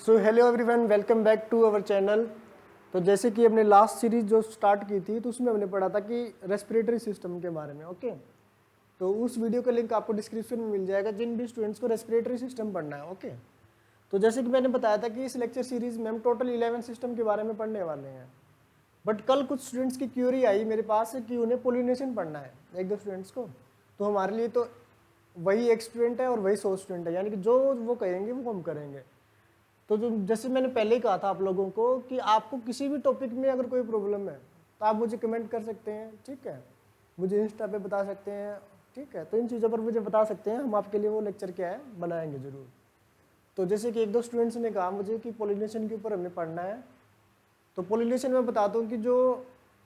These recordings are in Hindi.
So hello everyone, welcome back to our channel. तो जैसे कि हमने लास्ट सीरीज जो स्टार्ट की थी तो उसमें हमने पढ़ा था कि रेस्पिरेटरी सिस्टम के बारे में। ओके, तो उस वीडियो का लिंक आपको डिस्क्रिप्शन में मिल जाएगा जिन भी स्टूडेंट्स को रेस्पिरेटरी सिस्टम पढ़ना है। ओके, तो जैसे कि मैंने बताया था कि इस लेक्चर सीरीज में हम टोटल 11 सिस्टम के बारे में पढ़ने वाले हैं। बट कल कुछ स्टूडेंट्स की क्यूरी आई मेरे पास कि उन्हें पोलिनेशन पढ़ना है, एक दो स्टूडेंट्स को। तो हमारे लिए तो वही एक स्टूडेंट है और वही 100 स्टूडेंट है, यानी कि जो वो कहेंगे वो हम करेंगे। तो जो जैसे मैंने पहले ही कहा था आप लोगों को कि आपको किसी भी टॉपिक में अगर कोई प्रॉब्लम है तो आप मुझे कमेंट कर सकते हैं, ठीक है। मुझे इंस्टा पे बता सकते हैं, ठीक है। तो इन चीज़ों पर मुझे बता सकते हैं, हम आपके लिए वो लेक्चर क्या है बनाएंगे ज़रूर। तो जैसे कि एक दो स्टूडेंट्स ने कहा मुझे कि पोलिनेशन के ऊपर हमें पढ़ना है, तो पोलिनेशन में बताता हूँ कि जो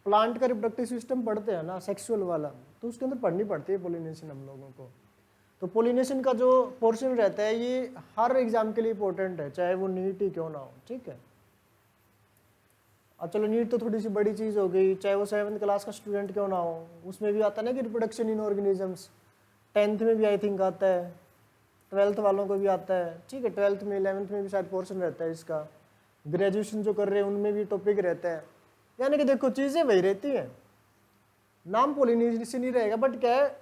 प्लांट का रिप्रोडक्टिव सिस्टम पढ़ते हैं ना, सेक्सुअल वाला, तो उसके अंदर पढ़नी पड़ती है पोलिनेशन हम लोगों को। तो पोलिनेशन का जो पोर्शन रहता है ये हर एग्जाम के लिए इंपॉर्टेंट है, चाहे वो नीट ही क्यों ना हो, ठीक है। अब चलो नीट तो थोड़ी सी बड़ी चीज़ हो गई, चाहे वो 7th क्लास का स्टूडेंट क्यों ना हो, उसमें भी आता है ना कि रिप्रोडक्शन इन ऑर्गेनिजम्स। 10th में भी आई थिंक आता है, 12th वालों को भी आता है, ठीक है। 12th में 11th में भी शायद पोर्शन रहता है इसका। ग्रेजुएशन जो कर रहे हैं उनमें भी टॉपिक रहता है। यानी कि देखो चीज़ें वही रहती हैं, नाम पोलिनेशन ही रहेगा, बट क्या है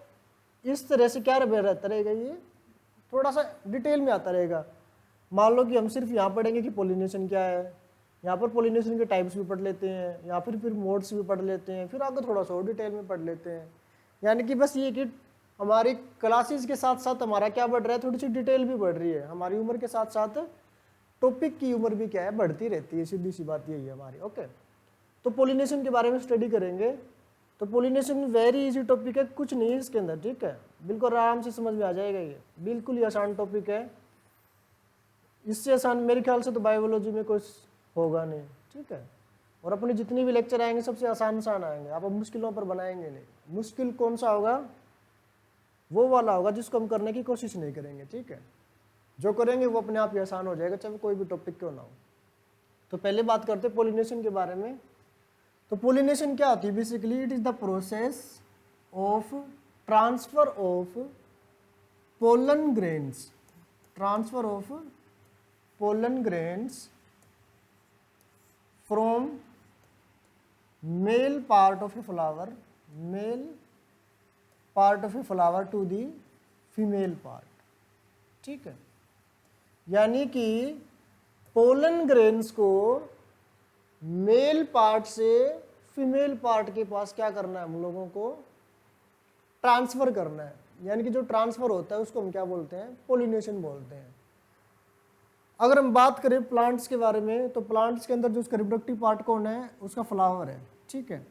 इस तरह से क्या रहता रहेगा, ये थोड़ा सा डिटेल में आता रहेगा। मान लो कि हम सिर्फ यहाँ पढ़ेंगे कि पोलिनेशन क्या है, यहाँ पर पोलिनेशन के टाइप्स भी पढ़ लेते हैं, या फिर मोड्स भी पढ़ लेते हैं, फिर आगे थोड़ा सा और डिटेल में पढ़ लेते हैं। यानी कि बस ये कि हमारी क्लासेस के साथ साथ हमारा क्या बढ़ रहा है, थोड़ी सी डिटेल भी बढ़ रही है। हमारी उम्र के साथ साथ टॉपिक की उम्र भी क्या है, बढ़ती रहती है। सीधी सी बात यही है हमारी। ओके, तो पोलिनेशन के बारे में स्टडी करेंगे। तो पोलिनेशन वेरी इजी टॉपिक है, कुछ नहीं है इसके अंदर, ठीक है। बिल्कुल आराम से समझ में आ जाएगा, ये बिल्कुल ही आसान टॉपिक है। इससे आसान मेरे ख्याल से तो बायोलॉजी में कुछ होगा नहीं, ठीक है। और अपने जितने भी लेक्चर आएंगे सबसे आसान आएंगे, आप मुश्किलों पर बनाएंगे नहीं। मुश्किल कौन सा होगा, वो वाला होगा जिसको हम करने की कोशिश नहीं करेंगे, ठीक है। जो करेंगे वो अपने आप ही आसान हो जाएगा, चाहे कोई भी टॉपिक क्यों ना हो। तो पहले बात करते हैं पोलिनेशन के बारे में। तो पोलिनेशन क्या होती है, basically it is the process of transfer of pollen grains, transfer of pollen grains from male part of a flower, male part of a flower to the female part, ठीक है। यानी कि पोलन ग्रेन्स को मेल पार्ट से फीमेल पार्ट के पास क्या करना है, हम लोगों को ट्रांसफर करना है। यानी कि जो ट्रांसफर होता है उसको हम क्या बोलते हैं, पोलिनेशन बोलते हैं। अगर हम बात करें प्लांट्स के बारे में, तो प्लांट्स के अंदर जो उसका रिप्रोडक्टिव पार्ट कौन है, उसका फ्लावर है, ठीक है।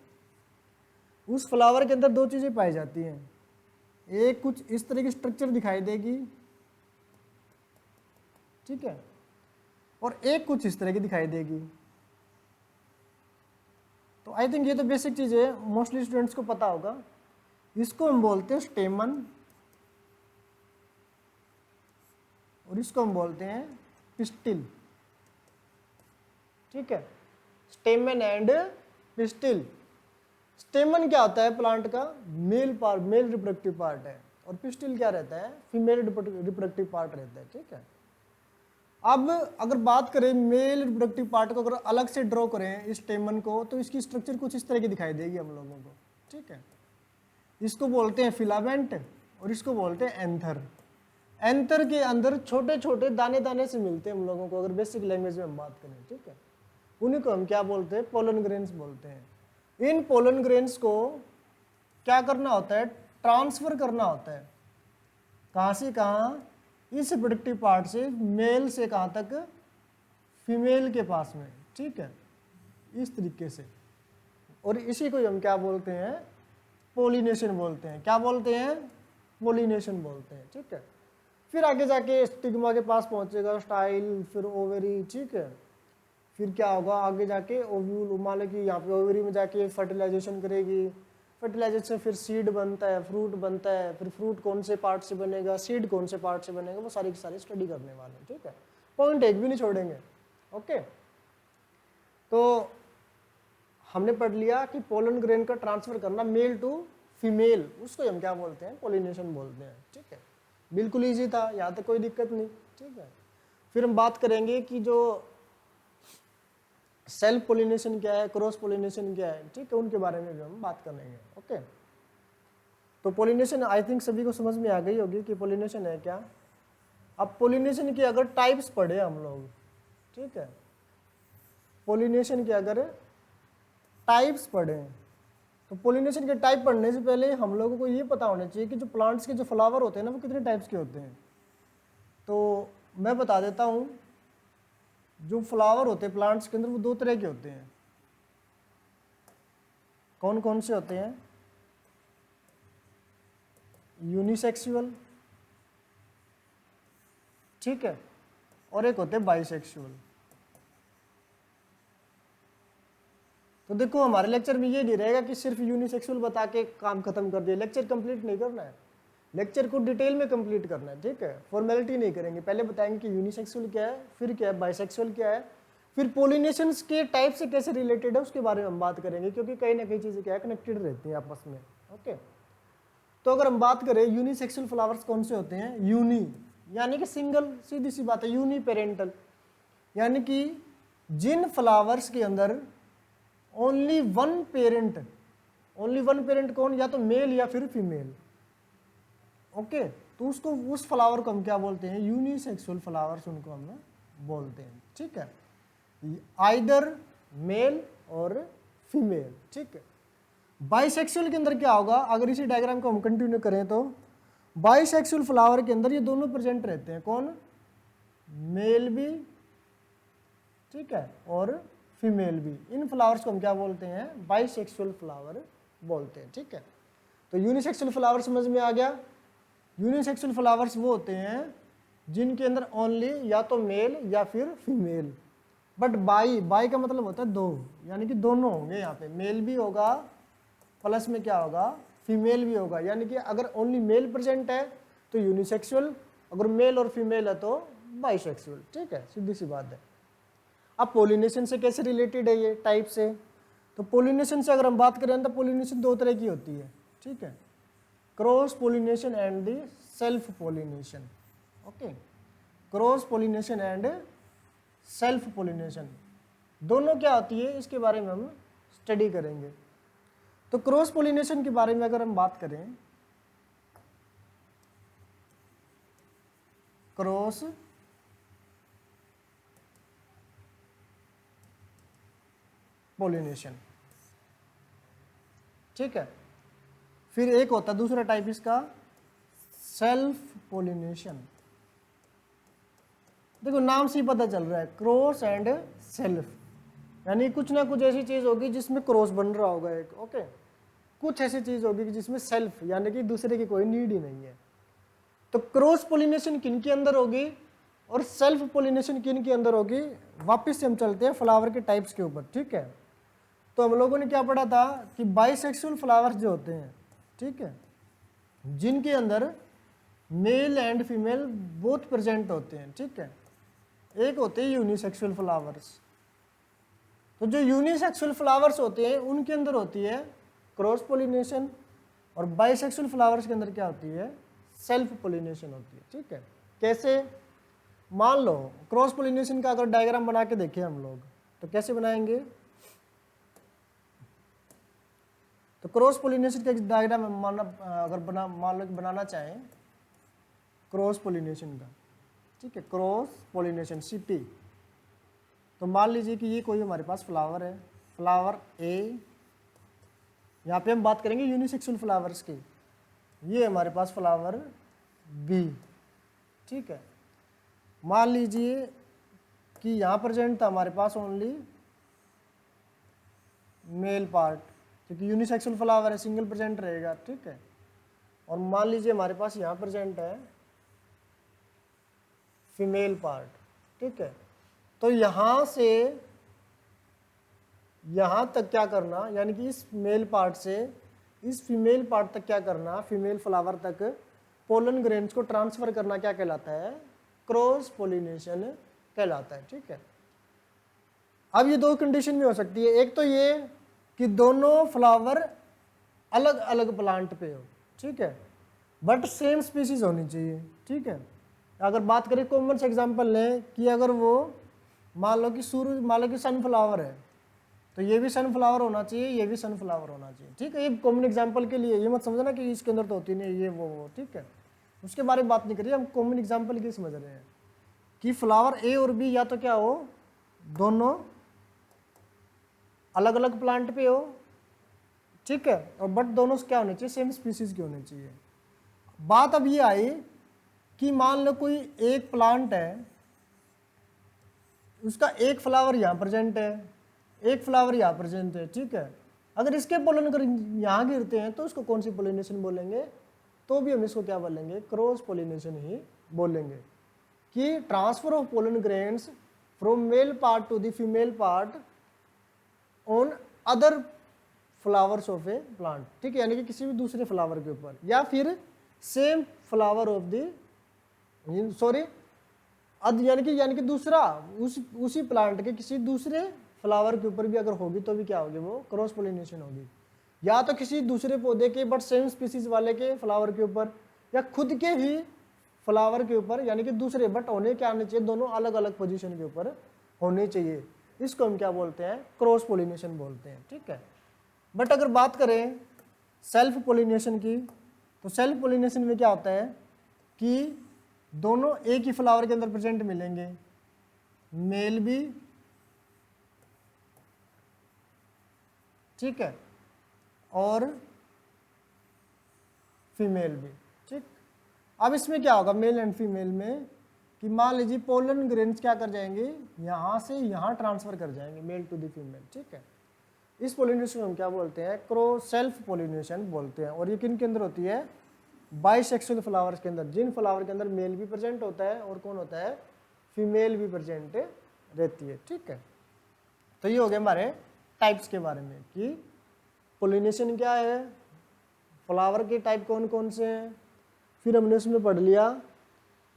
उस फ्लावर के अंदर दो चीजें पाई जाती हैं, एक कुछ इस तरह की स्ट्रक्चर दिखाई देगी, ठीक है, और एक कुछ इस तरह की दिखाई देगी। तो आई थिंक ये तो बेसिक चीज है, मोस्टली स्टूडेंट्स को पता होगा। इसको हम बोलते हैं स्टेमन और इसको हम बोलते हैं पिस्टिल, ठीक है। स्टेमन एंड पिस्टिल। स्टेमन क्या होता है प्लांट का, male part, male reproductive part है, और पिस्टिल क्या रहता है, फीमेल रिप्रोडक्टिव पार्ट रहता है, ठीक है। अब अगर बात करें मेल रिप्रोडक्टिव पार्ट को, अगर अलग से ड्रॉ करें इस स्टेमन को, तो इसकी स्ट्रक्चर कुछ इस तरह की दिखाई देगी हम लोगों को, ठीक है। इसको बोलते हैं फिलामेंट और इसको बोलते हैं एंथर। एंथर के अंदर छोटे छोटे दाने दाने से मिलते हैं हम लोगों को, अगर बेसिक लैंग्वेज में हम बात करें, ठीक है। उन्हीं को हम क्या बोलते हैं, पोलन ग्रेन्स बोलते हैं। इन पोलन ग्रेन्स को क्या करना होता है, ट्रांसफर करना होता है। कहाँ से कहाँ, इस रिप्रोडक्टिव पार्ट से मेल से कहाँ तक, फीमेल के पास में, ठीक है, इस तरीके से। और इसी को हम क्या बोलते हैं, पोलिनेशन बोलते हैं। क्या बोलते हैं, पोलिनेशन बोलते हैं, ठीक है। फिर आगे जाके स्टिग्मा के पास पहुंचेगा, स्टाइल, फिर ओवेरी, ठीक है। फिर क्या होगा आगे जाके, ओव्यूल, मान लो कि यहाँ पे ओवेरी में जाके फर्टिलाइजेशन करेगी, फर्टिलाइजेशन से फिर सीड बनता है, फ्रूट बनता है, फिर फ्रूट कौन से पार्ट से बनेगा, सीड कौन से पार्ट से बनेगा, वो सारी की सारी स्टडी करने वाले हैं, ठीक है। पॉइंट एक भी नहीं छोड़ेंगे, ओके। तो हमने पढ़ लिया कि पोलन ग्रेन का ट्रांसफर करना मेल टू फीमेल, उसको हम क्या बोलते हैं, पोलिनेशन बोलते हैं, ठीक है। बिल्कुल ईजी था, यहाँ तक कोई दिक्कत नहीं, ठीक है। फिर हम बात करेंगे कि जो सेल्फ पोलिनेशन क्या है, क्रॉस पोलिनेशन क्या है, ठीक है, उनके बारे में भी हम बात करेंगे। ओके, तो पोलिनेशन आई थिंक सभी को समझ में आ गई होगी कि पोलिनेशन है क्या। अब पोलिनेशन की अगर टाइप्स पढ़े हम लोग, ठीक है, पोलिनेशन के अगर टाइप्स पढ़े, तो पोलिनेशन के टाइप पढ़ने से पहले हम लोगों को ये पता होना चाहिए कि जो प्लांट्स के जो फ्लावर होते हैं ना वो कितने टाइप्स के होते हैं। तो मैं बता देता हूँ, जो फ्लावर होते हैं प्लांट्स के अंदर वो 2 तरह के होते हैं। कौन कौन से होते हैं? यूनिसेक्सुअल, ठीक है, और एक होते हैं बाइसेक्सुअल। तो देखो हमारे लेक्चर में ये नहीं रहेगा कि सिर्फ यूनिसेक्सुअल बता के काम खत्म कर दिया, लेक्चर कंप्लीट नहीं करना है, लेक्चर को डिटेल में कंप्लीट करना है, ठीक है, फॉर्मेलिटी नहीं करेंगे। पहले बताएंगे कि यूनिसेक्सुअल क्या है, फिर क्या है बाइसेक्सुअल क्या है, फिर पोलिनेशंस के टाइप से कैसे रिलेटेड है उसके बारे में हम बात करेंगे, क्योंकि कहीं ना कहीं चीज़ें क्या है कनेक्टेड रहती हैं आपस में। ओके, तो अगर हम बात करें यूनिसेक्सुअल फ्लावर्स कौन से होते हैं, यूनी यानी कि सिंगल, सीधी सी बात है, यूनी पेरेंटल यानी कि जिन फ्लावर्स के अंदर ओनली वन पेरेंट कौन, या तो मेल या फिर फीमेल। ओके, तो उसको उस फ्लावर को हम क्या बोलते हैं, यूनिसेक्सुअल फ्लावर्स उनको हम बोलते हैं, ठीक है, आइदर मेल और फीमेल, ठीक है। बाइसेक्सुअल के अंदर क्या होगा, अगर इसी डायग्राम को हम कंटिन्यू करें तो बाइसेक्सुअल फ्लावर के अंदर ये दोनों प्रेजेंट रहते हैं, कौन, मेल भी, ठीक है, और फीमेल भी। इन फ्लावर्स को हम क्या बोलते हैं, बाइसेक्सुअल फ्लावर बोलते हैं, ठीक है। तो यूनिसेक्सुअल फ्लावर समझ में आ गया। यूनिसेक्सुअल फ्लावर्स वो होते हैं जिनके अंदर ओनली या तो मेल या फिर फीमेल, बट बाई का मतलब होता है 2, यानी कि दोनों होंगे, यहाँ पे मेल भी होगा प्लस में क्या होगा, फीमेल भी होगा। यानी कि अगर ओनली मेल प्रेजेंट है तो यूनिसेक्सुअल, अगर मेल और फीमेल है तो बाइसेक्सुअल, ठीक है, सीधी सी बात है। अब पोलिनेशन से कैसे रिलेटेड है ये टाइप से, तो पोलिनेशन से अगर हम बात करें तो पोलिनेशन 2 तरह की होती है, ठीक है, cross pollination and the self pollination. Okay, cross pollination and self pollination दोनों क्या होती है, इसके बारे में हम स्टडी करेंगे। तो क्रॉस पोलिनेशन के बारे में अगर हम बात करें, क्रॉस पोलिनेशन, ठीक है, फिर एक होता है दूसरा टाइप इसका सेल्फ पोलिनेशन। देखो नाम से ही पता चल रहा है, क्रॉस एंड सेल्फ, यानी कुछ ना कुछ ऐसी चीज होगी जिसमें क्रॉस बन रहा होगा एक, ओके, कुछ ऐसी चीज होगी जिसमें सेल्फ यानी कि दूसरे की कोई नीड ही नहीं है। तो क्रॉस पोलिनेशन किन के अंदर होगी और सेल्फ पोलिनेशन किन के अंदर होगी, वापस से हम चलते हैं फ्लावर के टाइप्स के ऊपर, ठीक है। तो हम लोगों ने क्या पढ़ा था कि बाइसेक्सुअल फ्लावर्स जो होते हैं, ठीक है, जिनके अंदर male and female both present होते हैं, ठीक है, एक होते हैं यूनिसेक्सुअल फ्लावर्स। तो जो यूनिसेक्सुअल फ्लावर्स होते हैं उनके अंदर होती है क्रॉस पोलिनेशन, और बाइसेक्सुअल फ्लावर्स के अंदर क्या होती है, सेल्फ पोलिनेशन होती है, ठीक है। कैसे, मान लो क्रॉस पोलिनेशन का अगर डायग्राम बना के देखें हम लोग, तो कैसे बनाएंगे, तो क्रॉस पोलिनेशन का डायग्राम अगर मान लो बनाना चाहें क्रॉस पोलिनेशन का, ठीक है, क्रॉस पोलिनेशन CP, तो मान लीजिए कि ये कोई हमारे पास फ्लावर है, फ्लावर A, यहाँ पे हम बात करेंगे यूनिसेक्सुअल फ्लावर्स की, ये हमारे पास फ्लावर B, ठीक है। मान लीजिए कि यहाँ प्रेजेंट था हमारे पास ओनली मेल पार्ट, क्योंकि यूनिसेक्सुअल फ्लावर है सिंगल प्रेजेंट रहेगा, ठीक है, और मान लीजिए हमारे पास यहाँ प्रेजेंट है फीमेल पार्ट, ठीक है। तो यहाँ से यहाँ तक क्या करना, यानी कि इस मेल पार्ट से इस फीमेल पार्ट तक क्या करना, फीमेल फ्लावर तक पोलन ग्रेन्स को ट्रांसफर करना क्या कहलाता है, क्रॉस पोलिनेशन कहलाता है, ठीक है। अब ये 2 कंडीशन में हो सकती है, एक तो ये कि दोनों फ्लावर अलग अलग प्लांट पे हो, ठीक है, बट सेम स्पीसीज होनी चाहिए, ठीक है। अगर बात करें कॉमन से एग्जांपल लें कि अगर वो मान लो कि सूरज, मान लो कि सनफ्लावर है, तो ये भी सनफ्लावर होना चाहिए, ये भी सनफ्लावर होना चाहिए, ठीक है। ये कॉमन एग्जांपल के लिए, ये मत समझना कि इसके अंदर तो होती नहीं ये वो, ठीक है, उसके बारे में बात नहीं करिए, हम कॉमन एग्जांपल की समझ रहे हैं कि फ्लावर ए और बी या तो क्या हो, दोनों अलग अलग प्लांट पे हो, ठीक है, और बट दोनों क्या होने चाहिए, सेम स्पीसीज के होने चाहिए। बात अब ये आई कि मान लो कोई एक प्लांट है, उसका एक फ्लावर यहाँ प्रेजेंट है, एक फ्लावर यहाँ प्रेजेंट है, ठीक है। अगर इसके पोलन अगर यहाँ गिरते हैं तो उसको कौन सी पोलिनेशन बोलेंगे, तो भी हम इसको क्या बोलेंगे, क्रॉस पोलिनेशन ही बोलेंगे। कि transfer of pollen grains from male part two the female part on other flowers of A plant, ठीक है, यानी कि किसी भी दूसरे फ्लावर के ऊपर, या फिर same flower of the sorry यानी कि दूसरा उसी प्लांट के किसी दूसरे फ्लावर के ऊपर भी अगर होगी तो भी क्या होगी, वो क्रॉस पोलिनेशन होगी। या तो किसी दूसरे पौधे के बट सेम स्पीसीज वाले के फ्लावर के ऊपर, या खुद के ही फ्लावर के ऊपर, यानी कि दूसरे बट होने क्या आने चाहिए, दोनों अलग अलग पोजीशन के ऊपर होने चाहिए। इसको हम क्या बोलते हैं, क्रॉस पोलिनेशन बोलते हैं, ठीक है। बट अगर बात करें सेल्फ पोलिनेशन की, तो सेल्फ पोलिनेशन में क्या होता है कि दोनों एक ही फ्लावर के अंदर प्रेजेंट मिलेंगे, मेल भी, ठीक है, और फीमेल भी, ठीक। अब इसमें क्या होगा मेल एंड फीमेल में कि मान लीजिए पोलन ग्रेन्स क्या कर जाएंगे, यहाँ से यहाँ ट्रांसफर कर जाएंगे, मेल टू द फीमेल, ठीक है। इस पोलिनेशन को हम क्या बोलते हैं, क्रॉस सेल्फ पोलिनेशन बोलते हैं। और ये किन के अंदर होती है, बाइसेक्सुअल फ्लावर्स के अंदर, जिन फ्लावर के अंदर मेल भी प्रेजेंट होता है और कौन होता है, फीमेल भी प्रेजेंट रहती है, ठीक है। तो ये हो गया हमारे टाइप्स के बारे में कि पोलिनेशन क्या है, फ्लावर के टाइप कौन कौन से हैं। फिर हमने उसमें पढ़ लिया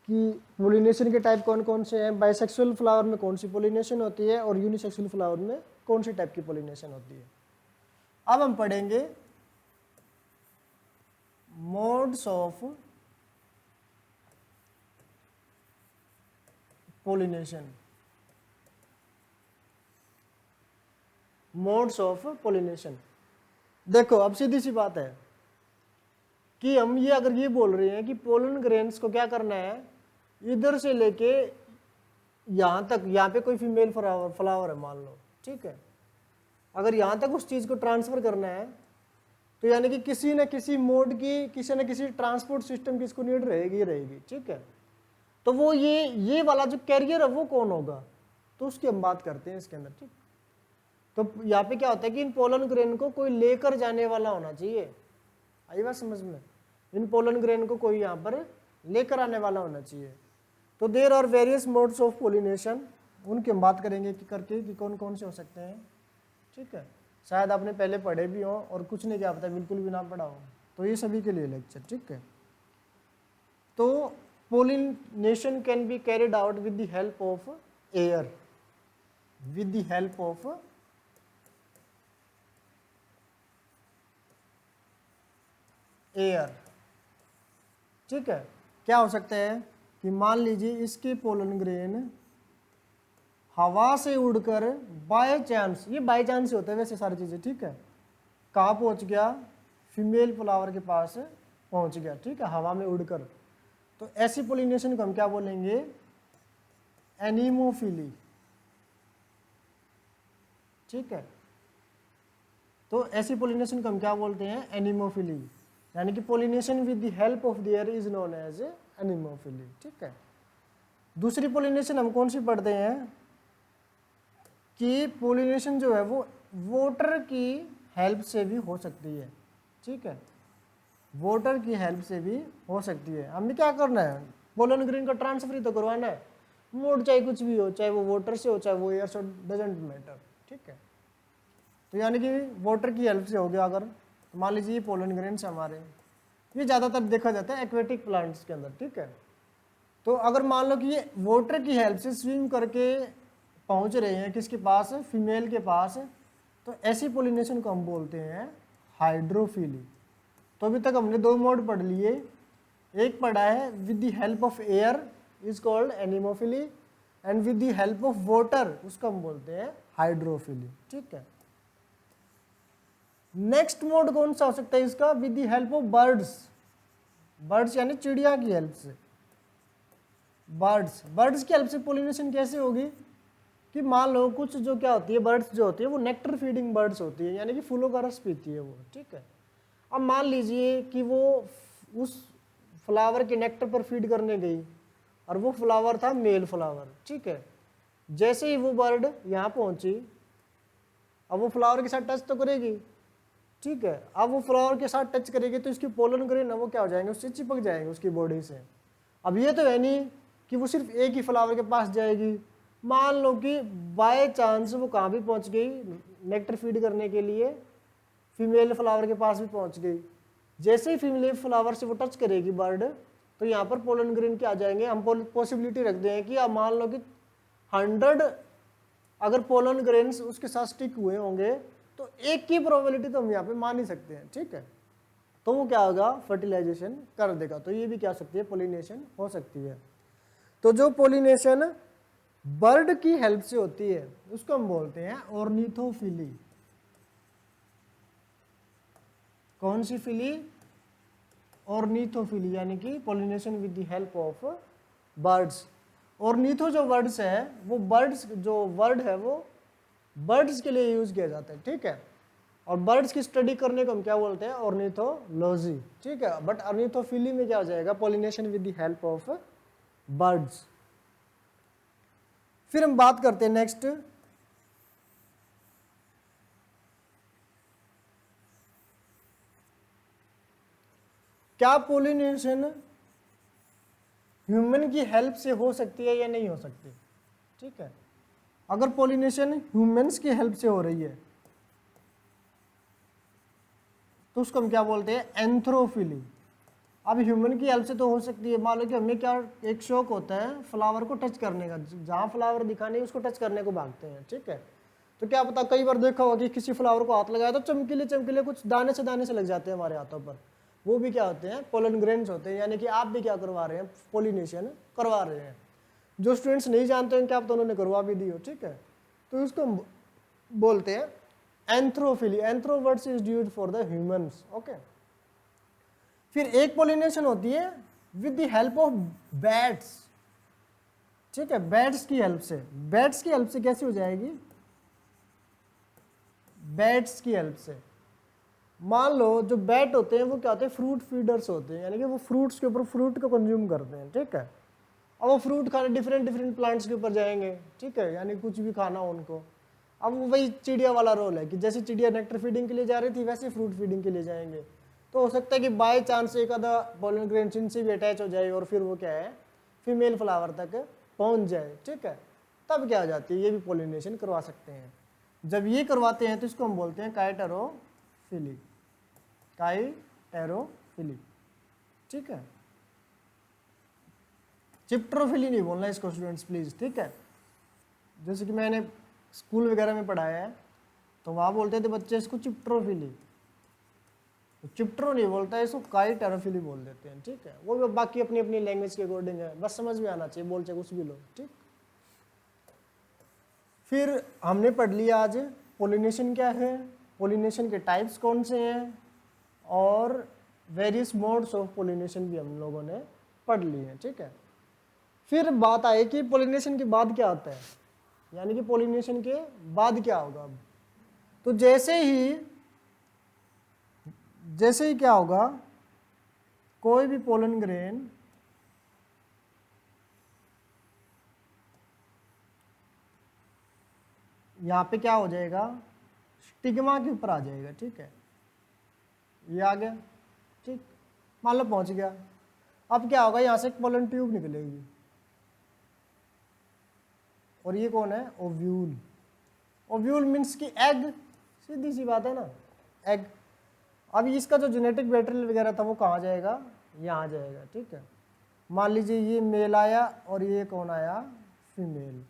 कि पोलिनेशन के टाइप कौन कौन से हैं, बाइसेक्सुअल फ्लावर में कौन सी पोलिनेशन होती है और यूनिसेक्सुअल फ्लावर में कौन सी टाइप की पोलिनेशन होती है। अब हम पढ़ेंगे modes of pollination. Modes of pollination, देखो अब सीधी सी बात है कि हम ये अगर ये बोल रहे हैं कि पोलन ग्रेन्स को क्या करना है, इधर से लेके यहाँ तक, यहाँ पे कोई फीमेल फ्लावर है मान लो, ठीक है, अगर यहाँ तक उस चीज़ को ट्रांसफर करना है तो यानी कि किसी न किसी मोड की, किसी न किसी ट्रांसपोर्ट सिस्टम की इसको नीड रहेगी, ठीक है। तो वो ये वाला जो कैरियर है वो कौन होगा, तो उसकी हम बात करते हैं इसके अंदर, ठीक। तो यहाँ पे क्या होता है कि इन पोलन ग्रेन को कोई लेकर जाने वाला होना चाहिए, आई बात समझ में, इन पोलन ग्रेन को कोई यहाँ पर लेकर आने वाला होना चाहिए। तो there are various modes of pollination, उनकी हम बात करेंगे कि कौन कौन से हो सकते हैं, ठीक है। शायद आपने पहले पढ़े भी हो और कुछ नहीं क्या पता बिल्कुल भी ना पढ़ा हो, तो ये सभी के लिए लेक्चर, ठीक है। तो pollination can be carried out with the help of air, with the help of air, ठीक है। क्या हो सकता है कि मान लीजिए इसके पोलन ग्रेन हवा से उड़कर बाय चांस, ये बाय चांस होता है वैसे सारी चीजें, ठीक है, कहाँ पहुंच गया, फीमेल फ्लावर के पास पहुंच गया, ठीक है, हवा में उड़कर। तो ऐसी पोलिनेशन को हम क्या बोलेंगे, एनीमोफिली, ठीक है। तो ऐसी पोलिनेशन को हम क्या बोलते हैं, एनीमोफिली, यानी कि pollination with the help of the air is known as anemophily, ठीक है। दूसरी पोलिनेशन हम कौन सी पढ़ते हैं कि पोलिनेशन जो है वो वाटर की हेल्प से भी हो सकती है, ठीक है, वाटर की हेल्प से भी हो सकती है। हमें क्या करना है, पोलन ग्रेन का ट्रांसफर ही तो करवाना है, मोड चाहे कुछ भी हो, चाहे वो वाटर से हो चाहे वो एयर से, डजेंट मैटर, ठीक है। तो यानी कि वाटर की हेल्प से हो गया। अगर मान लीजिए ये पोलन ग्रेन्स हमारे, ये ज़्यादातर देखा जाता है एक्वेटिक प्लांट्स के अंदर, ठीक है। तो अगर मान लो कि ये वाटर की हेल्प से स्विम करके पहुंच रहे हैं किसके पास, फीमेल के पास, तो ऐसी पोलिनेशन को हम बोलते हैं हाइड्रोफिली। तो अभी तक हमने दो मोड पढ़ लिए, एक पढ़ा है with the help of air is called anemophily, and with the help of water उसको हम बोलते हैं हाइड्रोफिली। ठीक है, नेक्स्ट मोड कौन सा हो सकता है इसका, with the help of birds, birds यानी चिड़िया की हेल्प से, बर्ड्स की हेल्प से पोलिनेशन कैसे होगी कि मान लो कुछ जो क्या होती है, बर्ड्स जो होती है वो नेक्टर फीडिंग बर्ड्स होती है, यानी कि फूलों का रस पीती है वो। ठीक है, अब मान लीजिए कि वो उस फ्लावर के नेक्टर पर फीड करने गई और वो फ्लावर था मेल फ्लावर। ठीक है, जैसे ही वो बर्ड यहाँ पहुंची, अब वो फ्लावर के साथ टच तो करेगी। ठीक है, अब वो फ्लावर के साथ टच करेगी तो इसकी पोलन ग्रेन वो क्या हो जाएंगे, उससे चिपक जाएंगे उसकी बॉडी से। अब ये तो है नहीं कि वो सिर्फ एक ही फ्लावर के पास जाएगी, मान लो कि बाय चांस वो कहाँ भी पहुंच गई नेक्टर फीड करने के लिए, फीमेल फ्लावर के पास भी पहुंच गई। जैसे ही फीमेल फ्लावर से वो टच करेगी बर्ड, तो यहाँ पर पोलन ग्रेन के आ जाएंगे। हम पॉसिबिलिटी रखते हैं कि आप मान लो कि 100 अगर पोलन ग्रेन्स उसके साथ स्टिक हुए होंगे तो एक की प्रोबेबिलिटी तो हम यहाँ पे मान ही सकते हैं। ठीक है, तो वो क्या होगा, फर्टिलाइजेशन कर देगा। तो ये भी क्या सकती है, पोलिनेशन हो सकती है। तो जो पोलिनेशन बर्ड की हेल्प से होती है उसको हम बोलते हैं ऑर्निथोफिली। कौन सी फिली, ऑर्निथोफिली, यानी कि pollination with the help of birds. Ornitho जो वर्ड्स है वो बर्ड्स, जो वर्ड है वो बर्ड्स के लिए यूज किया जाता है। ठीक है, और बर्ड्स की स्टडी करने को हम क्या बोलते हैं, ऑर्निथोलॉजी। ठीक है, बट ऑर्निथोफिली में क्या हो जाएगा, pollination with the help of birds. फिर हम बात करते हैं नेक्स्ट, क्या पोलिनेशन ह्यूमन की हेल्प से हो सकती है या नहीं हो सकती। ठीक है, अगर पोलिनेशन ह्यूमंस की हेल्प से हो रही है तो उसको हम क्या बोलते हैं, एंथ्रोफिली। अब ह्यूमन की हेल्प से तो हो सकती है, मान लो कि हमें क्या एक शौक होता है फ्लावर को टच करने का, जहाँ फ्लावर दिखा नहीं उसको टच करने को भागते हैं। ठीक है, तो क्या पता, कई बार देखा होगा कि किसी फ्लावर को हाथ लगाया तो चमकीले चमकीले कुछ दाने से लग जाते हैं हमारे हाथों पर, वो भी क्या होते हैं, पोलन ग्रेन्स होते हैं। यानी कि आप भी क्या करवा रहे हैं, पोलिनेशन करवा रहे हैं। जो स्टूडेंट्स नहीं जानते हैं क्या, तो उन्होंने करवा भी दी हो। ठीक है, तो उसको हम बोलते हैं anthrophily. Anthro words is used for the humans. Okay, फिर एक पोलिनेशन होती है with the help of bats. ठीक है, बैट्स की हेल्प से, बैट्स की हेल्प से कैसे हो जाएगी, बैट्स की हेल्प से मान लो जो बैट होते हैं वो क्या होते हैं, फ्रूट फीडर्स होते हैं, यानी कि वो फ्रूट्स के ऊपर फ्रूट को कंज्यूम करते हैं। ठीक है, अब वो फ्रूट खाने डिफरेंट प्लांट्स के ऊपर जाएंगे। ठीक है, यानी कुछ भी खाना हो उनको। अब वही चिड़िया वाला रोल है कि जैसे चिड़िया नेक्टर फीडिंग के लिए जा रही थी वैसे फ्रूट फीडिंग के लिए जाएंगे। तो हो सकता है कि बाय चांस एक आधा पोलन ग्रेन जिनसे भी अटैच हो जाए और फिर वो क्या है, फीमेल फ्लावर तक पहुंच जाए। ठीक है, तब क्या हो जाती है, ये भी पोलिनेशन करवा सकते हैं। जब ये करवाते हैं तो इसको हम बोलते हैं काइटेरोफिली, काइटेरोफिली। ठीक है, चिप्ट्रोफिली नहीं बोलना इसको स्टूडेंट्स प्लीज। ठीक है, जैसे कि मैंने स्कूल वगैरह में पढ़ाया है तो वहाँ बोलते थे बच्चे इसको चिप्ट्रोफिली, तो चिप्ट्रो नहीं बोलता है, इसको काइटेरोफिली बोल देते हैं। ठीक है, वो बाकी अपनी अपनी लैंग्वेज के अकॉर्डिंग है, बस समझ में आना चाहिए, बोल चाहे कुछ भी लो। ठीक, फिर हमने पढ़ लिया आज पोलिनेशन क्या है, पोलिनेशन के टाइप्स कौन से हैं, और वेरियस मोड्स ऑफ पोलिनेशन भी हम लोगों ने पढ़ लिए हैं। ठीक है, फिर बात आई कि पोलिनेशन के बाद क्या होता है, यानी कि पोलिनेशन के बाद क्या होगा। अब तो जैसे ही क्या होगा, कोई भी पोलन ग्रेन यहाँ पे क्या हो जाएगा, स्टिग्मा के ऊपर आ जाएगा। ठीक है, ये आ गया। ठीक, मान लो पहुंच गया। अब क्या होगा, यहाँ से एक पोलन ट्यूब निकलेगी और ये कौन है, ओव्यूल। ओव्यूल मीन्स की एग, सीधी सी बात है ना, एग। अब इसका जो जेनेटिक मटेरियल वगैरह था वो कहाँ जाएगा, यहाँ जाएगा। ठीक है, मान लीजिए ये मेल आया और ये कौन आया, फीमेल।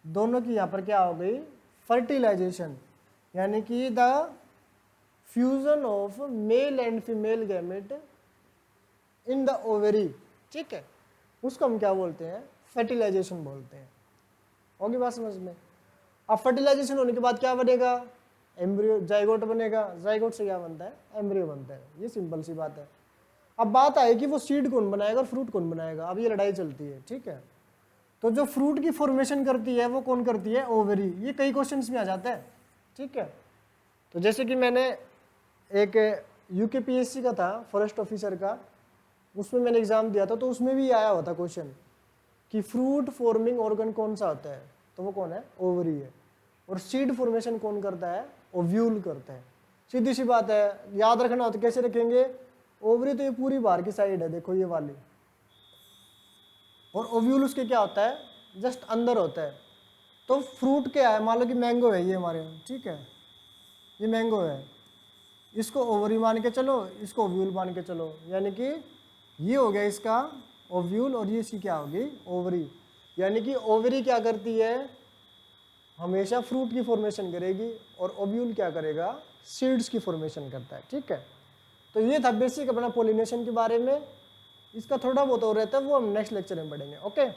दोनों की यहाँ पर क्या हो गई, फर्टिलाइजेशन, यानी कि the fusion of male and female gamete in the ovary. ठीक है, उसको हम क्या बोलते हैं, फर्टिलाइजेशन बोलते हैं। होगी बात समझ में। अब फर्टिलाइजेशन होने के बाद क्या बनेगा, एम्ब्रियो, जाइगोट बनेगा। जाइगोट से क्या बनता है, एम्ब्रियो बनता है। ये सिंपल सी बात है। अब बात आएगी वो सीड कौन बनाएगा और फ्रूट कौन बनाएगा, अब ये लड़ाई चलती है, ठीक है। तो जो फ्रूट की फॉर्मेशन करती है वो कौन करती है, ओवरी। ये कई क्वेश्चंस में आ जाता है, ठीक है। तो जैसे कि मैंने एक यूकेपीएससी का था, फॉरेस्ट ऑफिसर का, उसमें मैंने एग्जाम दिया था, तो उसमें भी आया हुआ था क्वेश्चन कि फ्रूट फॉर्मिंग ऑर्गन कौन सा होता है, तो वो कौन है, ओवरी है। और सीड फॉर्मेशन कौन करता है, ओव्यूल करता है। सीधी सी बात है, याद रखना हो तो कैसे रखेंगे, ओवरी तो ये पूरी बाहर की साइड है, देखो ये वाली, और ओव्यूल उसके क्या होता है, जस्ट अंदर होता है। तो फ्रूट क्या है, मान लो कि मैंगो है ये हमारे, ठीक है, ये मैंगो है, इसको ओवरी मान के चलो, इसको ओव्यूल मान के चलो, यानी कि ये हो गया इसका ओव्यूल और ये इसकी क्या होगी, ओवरी। यानी कि ओवरी क्या करती है, हमेशा फ्रूट की फॉर्मेशन करेगी, और ओव्यूल क्या करेगा, सीड्स की फॉर्मेशन करता है, ठीक है। तो ये था बेसिक अपना पोलिनेशन के बारे में। इसका थोड़ा बहुत और रहता है, वो हम नेक्स्ट लेक्चर में पढ़ेंगे, ओके।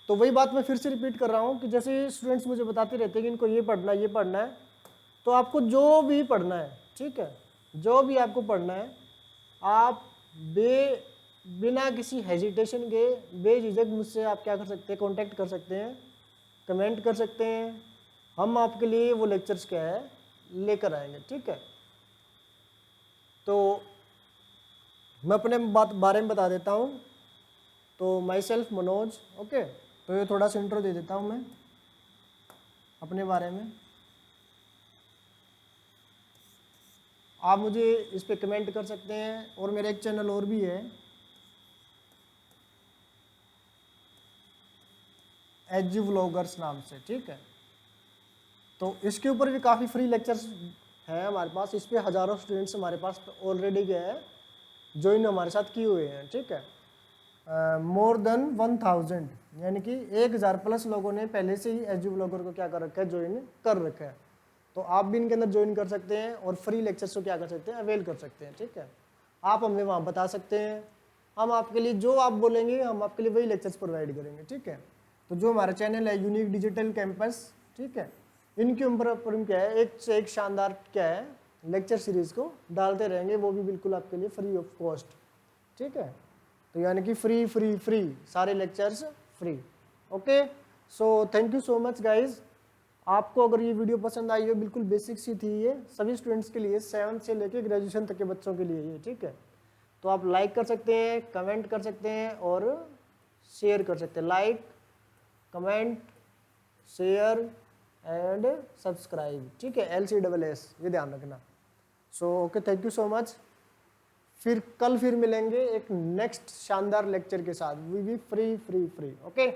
तो वही बात मैं फिर से रिपीट कर रहा हूँ कि जैसे स्टूडेंट्स मुझे बताते रहते हैं कि इनको ये पढ़ना है, ये पढ़ना है, तो आपको जो भी पढ़ना है, ठीक है, जो भी आपको पढ़ना है, आप बिना किसी हेजिटेशन के बेझिझक मुझसे आप क्या कर सकते हैं, कांटेक्ट कर सकते हैं, कमेंट कर सकते हैं। हम आपके लिए वो लेक्चर्स क्या है लेकर आएंगे, ठीक है। तो मैं अपने बारे में बता देता हूँ। तो माई सेल्फ मनोज, ओके। तो ये थोड़ा सा इंट्रो दे देता हूँ मैं अपने बारे में। आप मुझे इस पे कमेंट कर सकते हैं, और मेरा एक चैनल और भी है, एच व्लॉगर्स नाम से, ठीक है। तो इसके ऊपर भी काफ़ी फ्री लेक्चर्स हैं हमारे पास। इस पे हज़ारों स्टूडेंट्स हमारे पास ऑलरेडी गए हैं, ज्वाइन हमारे साथ किए हुए हैं, ठीक है। मोर देन 1000, यानी कि 1000 प्लस लोगों ने पहले से ही एच व्लॉगर को क्या कर रखा है, ज्वाइन कर रखा है। तो आप भी इनके अंदर ज्वाइन कर सकते हैं और फ्री लेक्चर्स को क्या कर सकते हैं, अवेल कर सकते हैं, ठीक है। आप हमें वहाँ बता सकते हैं, हम आपके लिए जो आप बोलेंगे हम आपके लिए वही लेक्चर्स प्रोवाइड करेंगे, ठीक है। तो जो हमारा चैनल है यूनिक डिजिटल कैंपस, ठीक है, इनके ऊपर क्या है, एक से एक शानदार क्या है लेक्चर सीरीज को डालते रहेंगे, वो भी बिल्कुल आपके लिए फ्री ऑफ कॉस्ट, ठीक है। तो यानी कि फ्री फ्री फ्री सारे lectures free, okay. So thank you so much guys. आपको अगर ये वीडियो पसंद आई हो, बिल्कुल बेसिक सी थी ये, सभी स्टूडेंट्स के लिए, 7 से लेके ग्रेजुएशन तक के बच्चों के लिए ये, ठीक है। तो आप लाइक कर सकते हैं, कमेंट कर सकते हैं और शेयर कर सकते हैं। Like, comment, share and subscribe, ठीक है, LCSS, ये ध्यान रखना। So okay, thank you so much. फिर कल फिर मिलेंगे एक नेक्स्ट शानदार लेक्चर के साथ, we be free free free, okay.